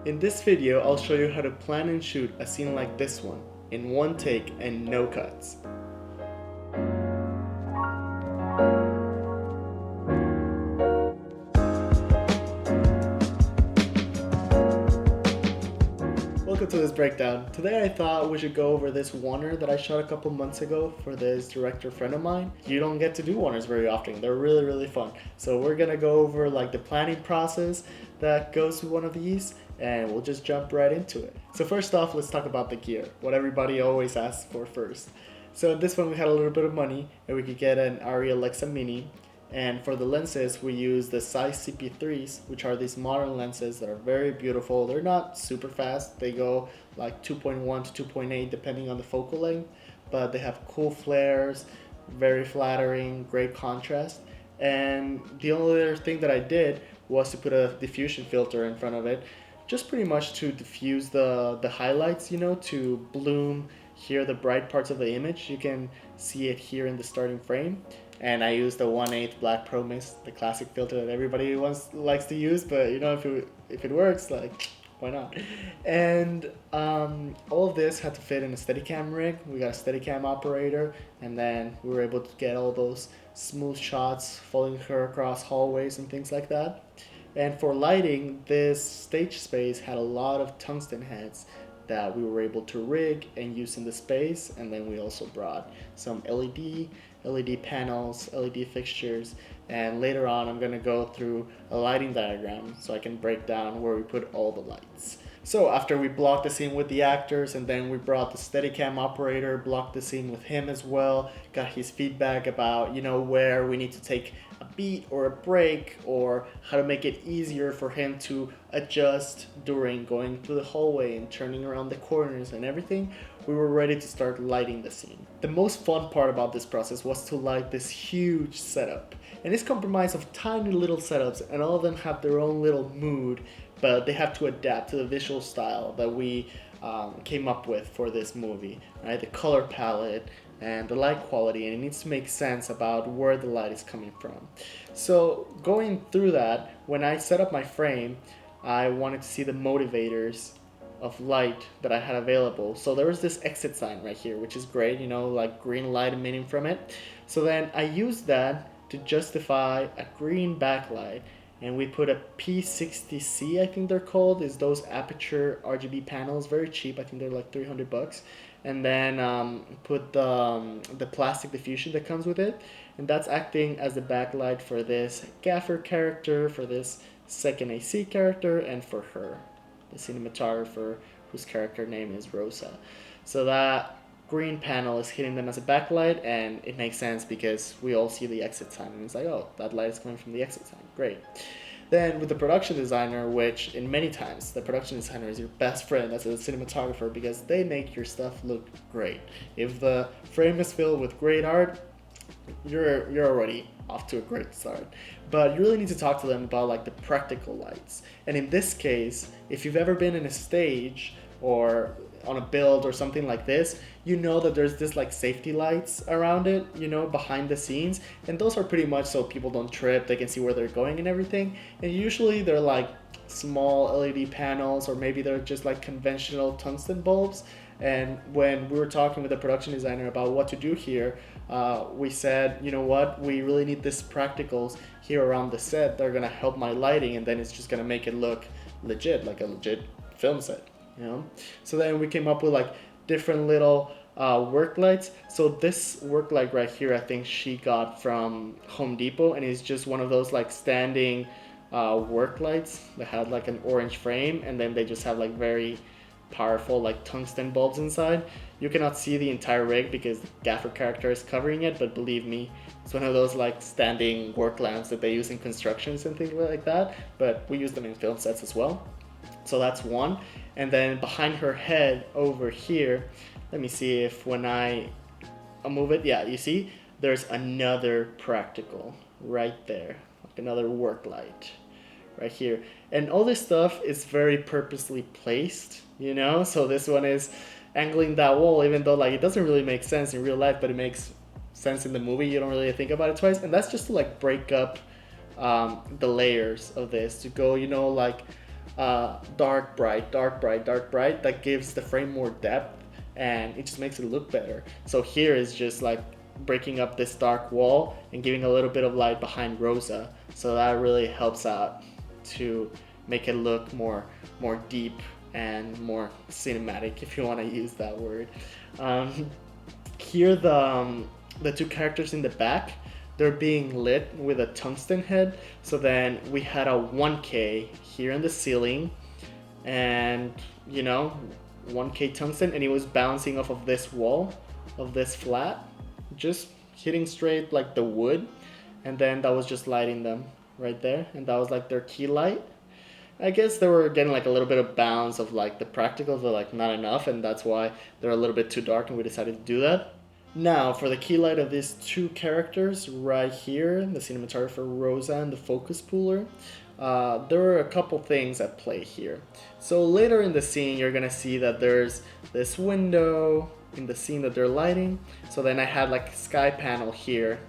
In this video, I'll show you how to plan and shoot a scene like this one, in one take and no cuts. Welcome to this breakdown. Today I thought we should go over this Oner that I shot a couple months ago for this director friend of mine. You don't get to do Oners very often. They're really fun. So we're gonna go over like the planning process that goes with one of these, and we'll just jump right into it. So first off, let's talk about the gear, what everybody always asks for first. So in this one we had a little bit of money and we could get an Arri Alexa Mini. And for the lenses, we use the Zeiss CP3s, which are these modern lenses that are very beautiful. They're not super fast. They go like 2.1 to 2.8 depending on the focal length, but they have cool flares, very flattering, great contrast. And the only other thing that I did was to put a diffusion filter in front of it, just pretty much to diffuse the highlights, to bloom here the bright parts of the image. You can see it here in the starting frame. And I used the 1/8 Black Pro Mist, the classic filter that everybody likes to use, but if it works, like, why not? And all of this had to fit in a Steadicam rig. We got a Steadicam operator, and then we were able to get all those smooth shots following her across hallways and things like that. And for lighting, this stage space had a lot of tungsten heads that we were able to rig and use in the space. And then we also brought some LED panels, LED fixtures, and later on I'm gonna go through a lighting diagram so I can break down where we put all the lights. So after we blocked the scene with the actors, and then we brought the Steadicam operator, blocked the scene with him as well, got his feedback about, where we need to take a beat or a break, or how to make it easier for him to adjust during going through the hallway and turning around the corners and everything. We were ready to start lighting the scene. The most fun part about this process was to light this huge setup. And it's comprised of tiny little setups, and all of them have their own little mood, but they have to adapt to the visual style that we came up with for this movie, right? The color palette and the light quality, and it needs to make sense about where the light is coming from. So going through that, when I set up my frame, I wanted to see the motivators of light that I had available. So there was this exit sign right here, which is great, like green light emitting from it. So then I used that to justify a green backlight, and we put a P60C, I think they're called, is those aperture RGB panels, very cheap. I think they're like $300. And then put the plastic diffusion that comes with it, and that's acting as the backlight for this gaffer character, for this second AC character, and for her, the cinematographer, whose character name is Rosa. So that green panel is hitting them as a backlight, and it makes sense because we all see the exit sign, and it's like, oh, that light is coming from the exit sign, great. Then with the production designer, which in many times the production designer is your best friend as a cinematographer because they make your stuff look great. If the frame is filled with great art, you're already off to a great start. But you really need to talk to them about like the practical lights. And in this case, if you've ever been in a stage or on a build or something like this, you know that there's this like safety lights around it, behind the scenes, and those are pretty much so people don't trip, they can see where they're going and everything. And usually they're like small LED panels, or maybe they're just like conventional tungsten bulbs. And when we were talking with the production designer about what to do here, we said, you know what, we really need these practicals here around the set. They're gonna help my lighting, and then it's just gonna make it look legit, like a legit film set. So then we came up with like different little work lights. So this work light right here, I think she got from Home Depot, and it's just one of those like standing work lights that had like an orange frame, and then they just have like very powerful like tungsten bulbs inside. You cannot see the entire rig because the gaffer character is covering it, but believe me, it's one of those like standing work lamps that they use in constructions and things like that, but we use them in film sets as well. So that's one. And then behind her head over here, let me see if when I'll move it, yeah, you see there's another practical right there, like another work light right here. And all this stuff is very purposely placed, so this one is angling that wall, even though like it doesn't really make sense in real life, but it makes sense in the movie. You don't really think about it twice, and that's just to like break up the layers of this, to go like dark, bright, dark, bright, dark, bright, that gives the frame more depth and it just makes it look better. So here is just like breaking up this dark wall and giving a little bit of light behind Rosa. So that really helps out to make it look more deep and more cinematic, if you want to use that word. Um, Here the two characters in the back, they're being lit with a tungsten head. So then we had a 1K here in the ceiling, and you know, 1K tungsten, and it was bouncing off of this wall, of this flat, just hitting straight like the wood, and then that was just lighting them right there, and that was like their key light. I guess they were getting like a little bit of bounce of like the practicals were like not enough, and that's why they're a little bit too dark, and we decided to do that. Now for the key light of these two characters right here, the cinematographer Rosa and the focus puller, there were a couple things at play here. So later in the scene, you're gonna see that there's this window in the scene that they're lighting. So then I had like a sky panel here,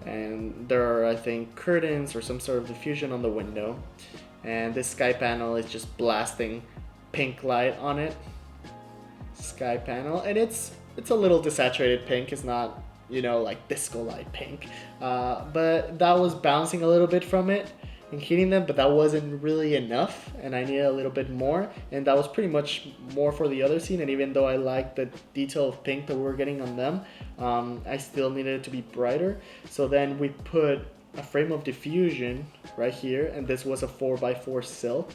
and there are, I think, curtains or some sort of diffusion on the window, and this sky panel is just blasting pink light on it. Sky panel, and it's a little desaturated pink. It's not, you know, like disco light pink, but that was bouncing a little bit from it and hitting them, but that wasn't really enough, and I needed a little bit more, and that was pretty much more for the other scene. And even though I liked the detail of pink that we were getting on them, I still needed it to be brighter. So then we put a frame of diffusion right here, and this was a 4x4 silk,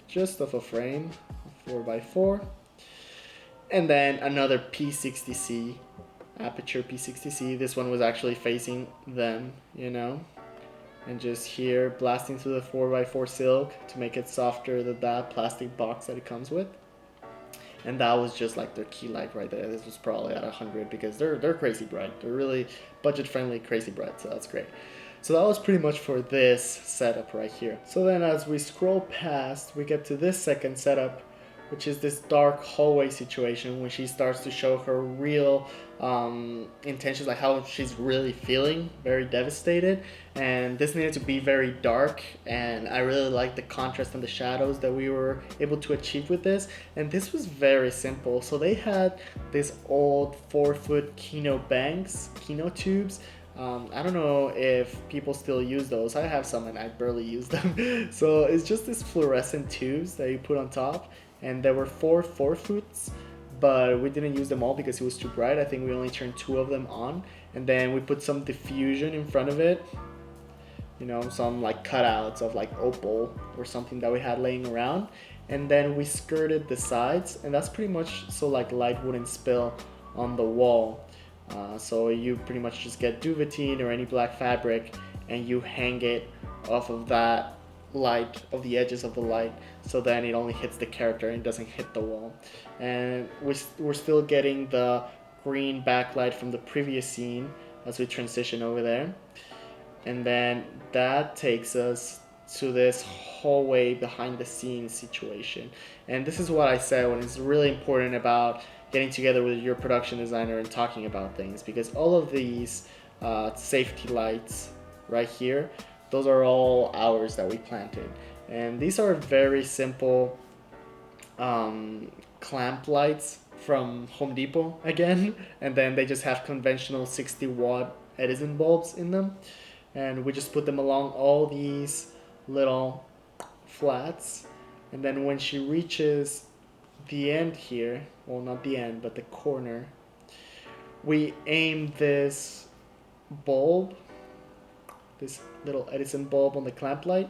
just of a frame, 4x4, and then another P60C, aperture P60C. This one was actually facing them, you know, and just here blasting through the 4x4 silk to make it softer than that plastic box that it comes with. And that was just like their key light right there. This was probably at 100 because they're crazy bright. They're really budget friendly, crazy bright, so that's great. So that was pretty much for this setup right here. So then as we scroll past, we get to this second setup, which is this dark hallway situation when she starts to show her real intentions, like how she's really feeling, very devastated. And this needed to be very dark, and I really liked the contrast and the shadows that we were able to achieve with this. And this was very simple. So they had this old 4-foot Kino banks, Kino tubes. I don't know if people still use those. I have some and I barely use them. So it's just these fluorescent tubes that you put on top, and there were 4-4-foots, but we didn't use them all because it was too bright. I think we only turned 2 of them on, and then we put some diffusion in front of it, you know, some like cutouts of like opal or something that we had laying around, and then we skirted the sides, and that's pretty much so like light wouldn't spill on the wall. So you pretty much just get duvetine or any black fabric, and you hang it off of that light, of the edges of the light, so then it only hits the character and doesn't hit the wall. And we're still getting the green backlight from the previous scene as we transition over there. And then that takes us to this hallway behind the scenes situation. And this is what I said when it's really important about getting together with your production designer and talking about things, because all of these safety lights right here, those are all ours that we planted. And these are very simple clamp lights from Home Depot again, and then they just have conventional 60-watt Edison bulbs in them, and we just put them along all these little flats. And then when she reaches the end here, well, not the end, but the corner, we aim this bulb, this little Edison bulb on the clamp light,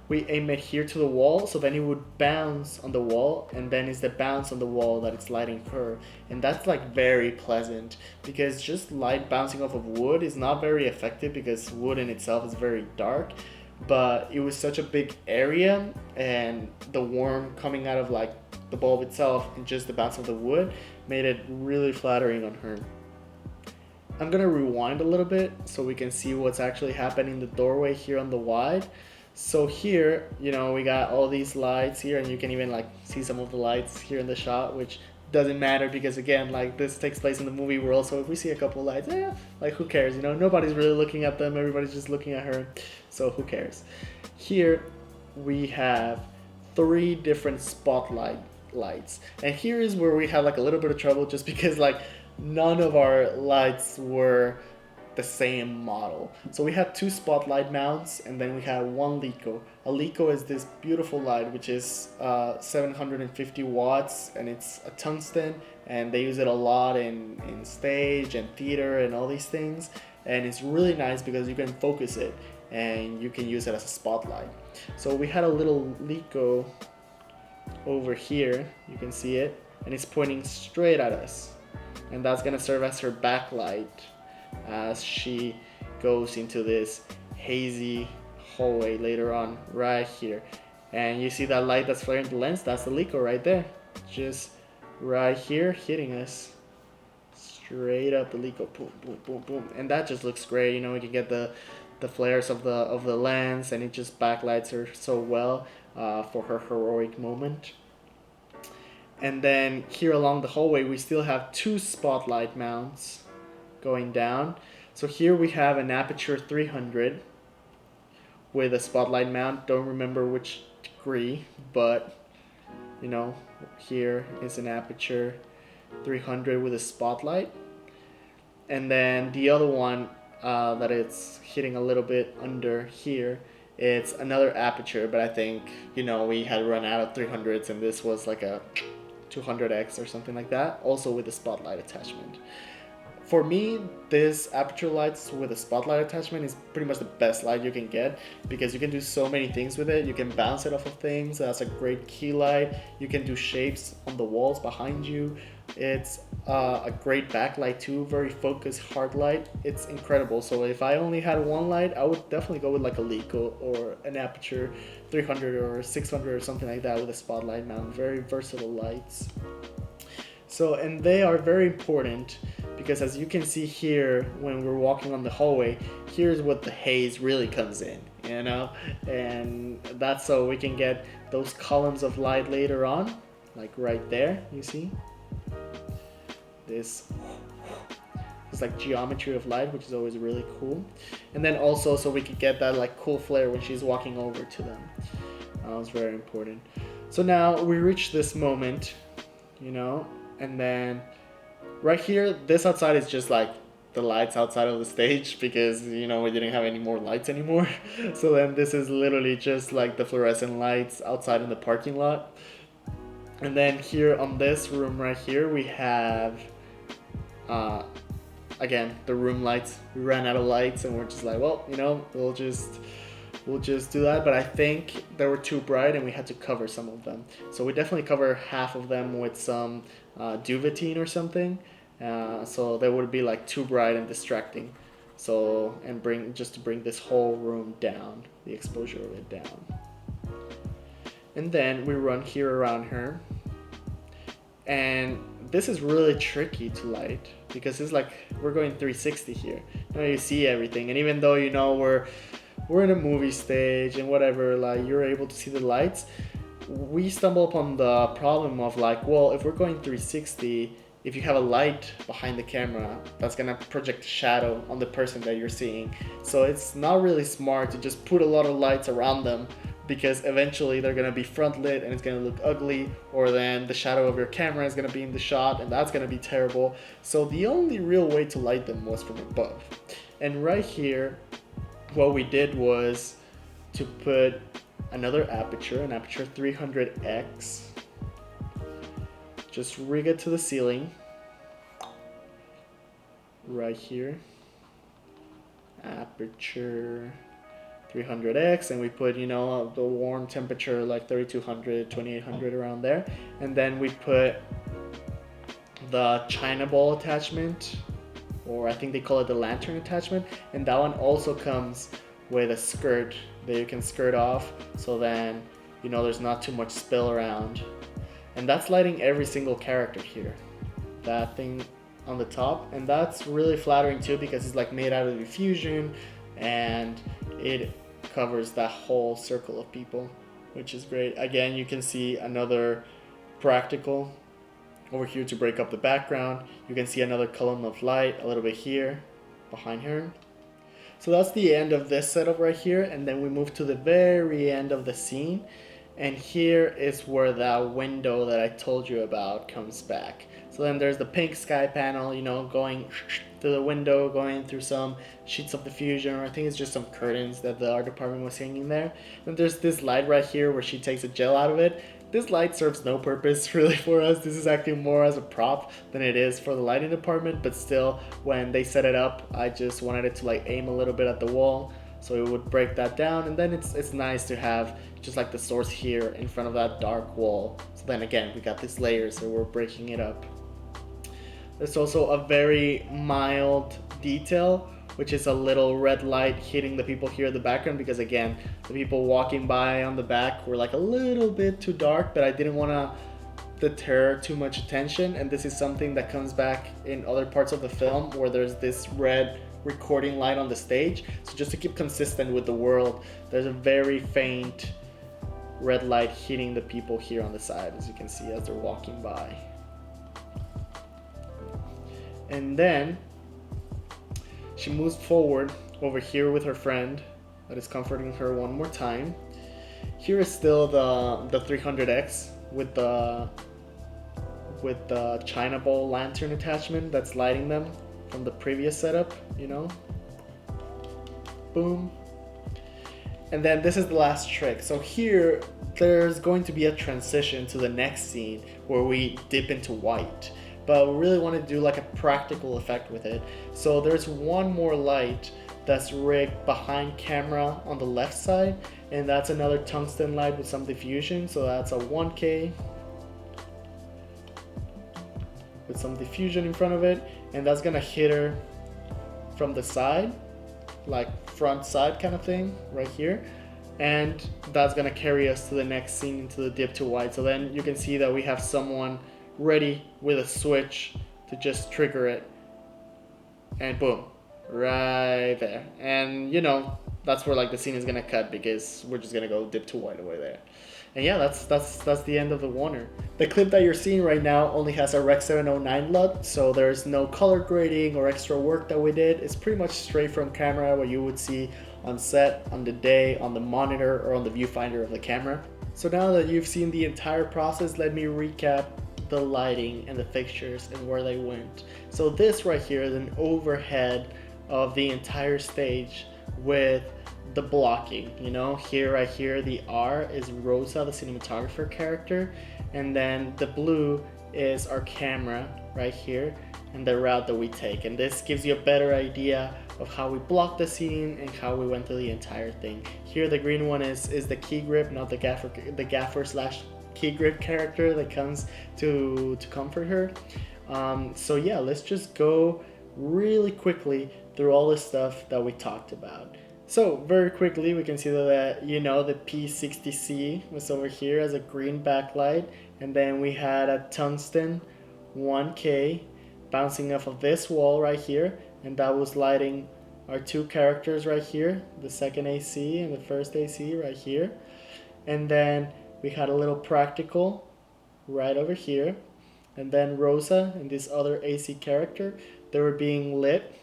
we aim it here to the wall, so then it would bounce on the wall, and then it's the bounce on the wall that it's lighting her. And that's like very pleasant, because just light bouncing off of wood is not very effective, because wood in itself is very dark. But it was such a big area, and the warmth coming out of like the bulb itself and just the bounce of the wood made it really flattering on her. I'm gonna rewind a little bit so we can see what's actually happening in the doorway here on the wide. So here, you know, we got all these lights here, and you can even like see some of the lights here in the shot, which doesn't matter because again, like this takes place in the movie world, so if we see a couple lights, like who cares, you know, nobody's really looking at them, everybody's just looking at her, so who cares. Here we have 3 different spotlight lights, and here is where we had like a little bit of trouble, just because like none of our lights were the same model. So we had 2 spotlight mounts, and then we had 1 Lico. A Lico is this beautiful light which is 750 watts, and it's a tungsten, and they use it a lot in stage and theater and all these things, and it's really nice because you can focus it and you can use it as a spotlight. So we had a little Lico over here, you can see it, and it's pointing straight at us, and that's gonna serve as her backlight as she goes into this hazy hallway later on right here. And you see that light that's flaring the lens, that's the Lico right there, just right here hitting us straight up. The Lico, boom boom boom boom, and that just looks great. You know, you can get the flares of the lens, and it just backlights her so well for her heroic moment. And then here along the hallway we still have 2 spotlight mounts going down. So here we have an aperture 300 with a spotlight mount. Don't remember which degree, but you know, here is an aperture 300 with a spotlight. And then the other one that it's hitting a little bit under here, it's another aperture, but I think, you know, we had run out of 300s and this was like a 200x or something like that, also with a spotlight attachment. For me, this aperture lights with a spotlight attachment is pretty much the best light you can get, because you can do so many things with it. You can bounce it off of things. That's a great key light. You can do shapes on the walls behind you. It's a great backlight too, very focused hard light. It's incredible. So if I only had one light, I would definitely go with like a Lico or an aperture 300 or 600 or something like that with a spotlight mount. Very versatile lights. So, and they are very important because as you can see here, when we're walking on the hallway, here's what the haze really comes in, you know? And that's so we can get those columns of light later on, like right there, you see? This like geometry of light, which is always really cool. And then also so we could get that like cool flare when she's walking over to them. That was very important. So now we reach this moment, you know, and then right here, this outside is just like the lights outside of the stage because, you know, we didn't have any more lights anymore. So then this is literally just like the fluorescent lights outside in the parking lot. And then here on this room right here, we have, again, the room lights. We ran out of lights and we're just like, well, you know, we'll just do that. But I think they were too bright and we had to cover some of them. So we definitely cover half of them with some duvetine or something. So they would be like too bright and distracting. So, and just to bring this whole room down, the exposure of it down. And then we run here around her. And this is really tricky to light because it's like we're going 360 here. You know, you see everything, and even though, you know, we're in a movie stage and whatever, like you're able to see the lights, we stumble upon the problem of like, well, if we're going 360, if you have a light behind the camera, that's gonna project a shadow on the person that you're seeing. So it's not really smart to just put a lot of lights around them, because eventually they're gonna be front lit and it's gonna look ugly, or then the shadow of your camera is gonna be in the shot and that's gonna be terrible. So the only real way to light them was from above. And right here, what we did was to put another aperture, an aperture 300x. Just rig it to the ceiling, right here, aperture 300x, and we put, you know, the warm temperature like 3200, 2800 around there. And then we put the China ball attachment, or I think they call it the lantern attachment, and that one also comes with a skirt that you can skirt off, so then, you know, there's not too much spill around. And that's lighting every single character here, that thing on the top. And that's really flattering too because it's like made out of diffusion and it covers that whole circle of people, which is great. Again, you can see another practical over here to break up the background. You can see another column of light a little bit here behind her. So that's the end of this setup right here, and then we move to the very end of the scene, and here is where that window that I told you about comes back. So then there's the pink sky panel, you know, going through the window, going through some sheets of diffusion, or I think it's just some curtains that the art department was hanging there. And there's this light right here where she takes a gel out of it. This light serves no purpose really for us. This is actually more as a prop than it is for the lighting department, but still, when they set it up, I just wanted it to like aim a little bit at the wall, so it would break that down, and then it's nice to have just like the source here in front of that dark wall. So then again, we got these layers, so we're breaking it up. There's also a very mild detail, which is a little red light hitting the people here in the background, because again, the people walking by on the back were like a little bit too dark, but I didn't want to deter too much attention, and this is something that comes back in other parts of the film where there's this red recording light on the stage. So just to keep consistent with the world, there's a very faint red light hitting the people here on the side, as you can see as they're walking by. And then she moves forward over here with her friend that is comforting her one more time. Here is still the 300X with the China bowl lantern attachment that's lighting them from the previous setup, you know. Boom. And then this is the last trick. So here there's going to be a transition to the next scene where we dip into white, but we really want to do like a practical effect with it. So there's one more light that's rigged behind camera on the left side, and that's another tungsten light with some diffusion. So that's a 1K with some diffusion in front of it, and that's gonna hit her from the side, like front side kind of thing right here, and that's gonna carry us to the next scene, into the dip to white. So then you can see that we have someone ready with a switch to just trigger it, and boom, right there. And you know, that's where like the scene is gonna cut, because we're just gonna go dip to white over there. And yeah, that's the end of the Oner. The clip that you're seeing right now only has a Rec 709 LUT, so there's no color grading or extra work that we did. It's pretty much straight from camera, what you would see on set, on the day, on the monitor, or on the viewfinder of the camera. So now that you've seen the entire process, let me recap the lighting and the fixtures and where they went. So this right here is an overhead of the entire stage with the blocking, you know. Here, right here, the R is Rosa, the cinematographer character, and then the blue is our camera right here and the route that we take. And this gives you a better idea of how we blocked the scene and how we went through the entire thing. Here the green one is the key grip, not the gaffer slash key grip character that comes to comfort her. So yeah, let's just go really quickly through all the stuff that we talked about. So very quickly, we can see that, you know, the P60C was over here as a green backlight, and then we had a tungsten 1K bouncing off of this wall right here, and that was lighting our two characters right here, the second AC and the first AC right here. And then we had a little practical right over here, and then Rosa and this other AC character, they were being lit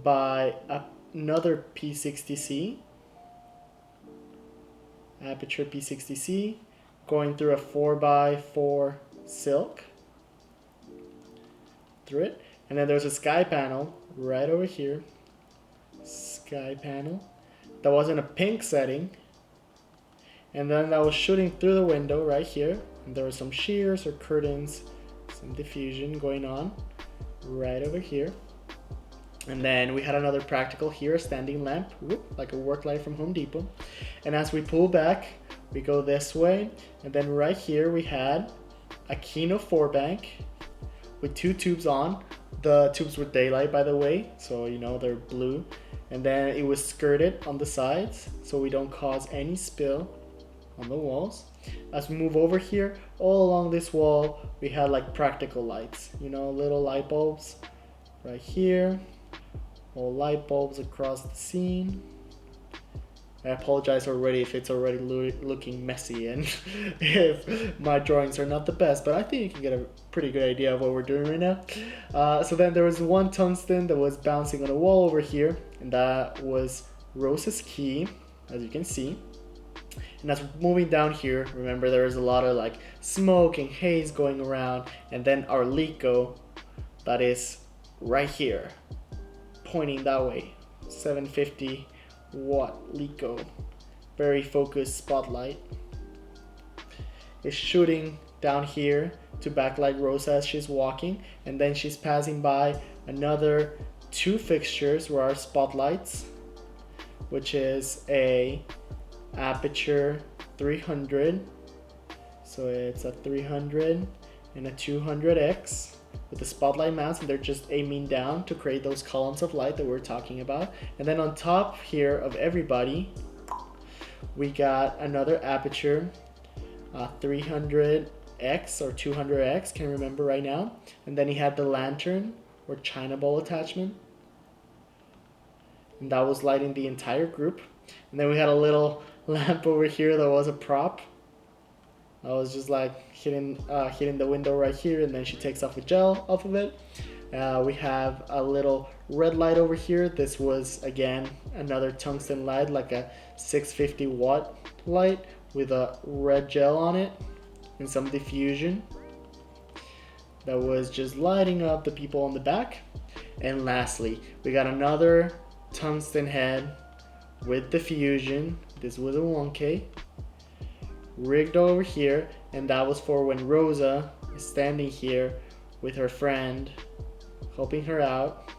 by another P60C, aperture P60C, going through a 4x4 silk through it. And then there's a sky panel right over here, sky panel, that was in a pink setting, and then that was shooting through the window right here, and there were some shears or curtains, some diffusion going on right over here. And then we had another practical here, a standing lamp, like a work light from Home Depot. And as we pull back, we go this way, and then right here we had a Kino 4 bank with two tubes on. The tubes were daylight, by the way, so you know they're blue. And then it was skirted on the sides, so we don't cause any spill on the walls. As we move over here, all along this wall, we had like practical lights, you know, little light bulbs right here. All light bulbs across the scene. I apologize already if it's already looking messy and if my drawings are not the best, but I think you can get a pretty good idea of what we're doing right now. So then there was one tungsten that was bouncing on a wall over here, and that was Rosa's key, as you can see. And as we're moving down here, remember there's a lot of like smoke and haze going around, and then our Lico that is right here, pointing that way. 750 watt Lico, very focused spotlight. Is shooting down here to backlight Rosa as she's walking, and then she's passing by another two fixtures where our spotlights, which is a aperture 300, so it's a 300 and a 200x with the spotlight mounts, and they're just aiming down to create those columns of light that we're talking about. And then on top here of everybody, we got another aperture 300x or 200x, can't remember right now. And then he had the lantern or China bowl attachment, and that was lighting the entire group. And then we had a little lamp over here that was a prop. I was just like hitting the window right here, and then she takes off a gel off of it. We have a little red light over here. This was again another tungsten light, like a 650 watt light with a red gel on it and some diffusion that was just lighting up the people on the back. And lastly, we got another tungsten head with diffusion. This was a 1K rigged over here, and that was for when Rosa is standing here with her friend, helping her out,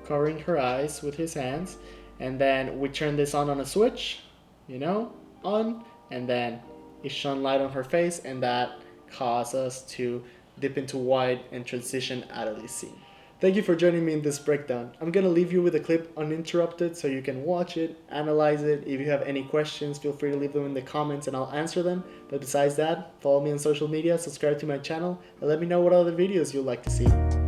covering her eyes with his hands. And then we turn this on a switch, you know, on, and then it shone light on her face, and that caused us to dip into white and transition out of this scene. Thank you for joining me in this breakdown. I'm gonna leave you with a clip uninterrupted so you can watch it, analyze it. If you have any questions, feel free to leave them in the comments and I'll answer them. But besides that, follow me on social media, subscribe to my channel, and let me know what other videos you'd like to see.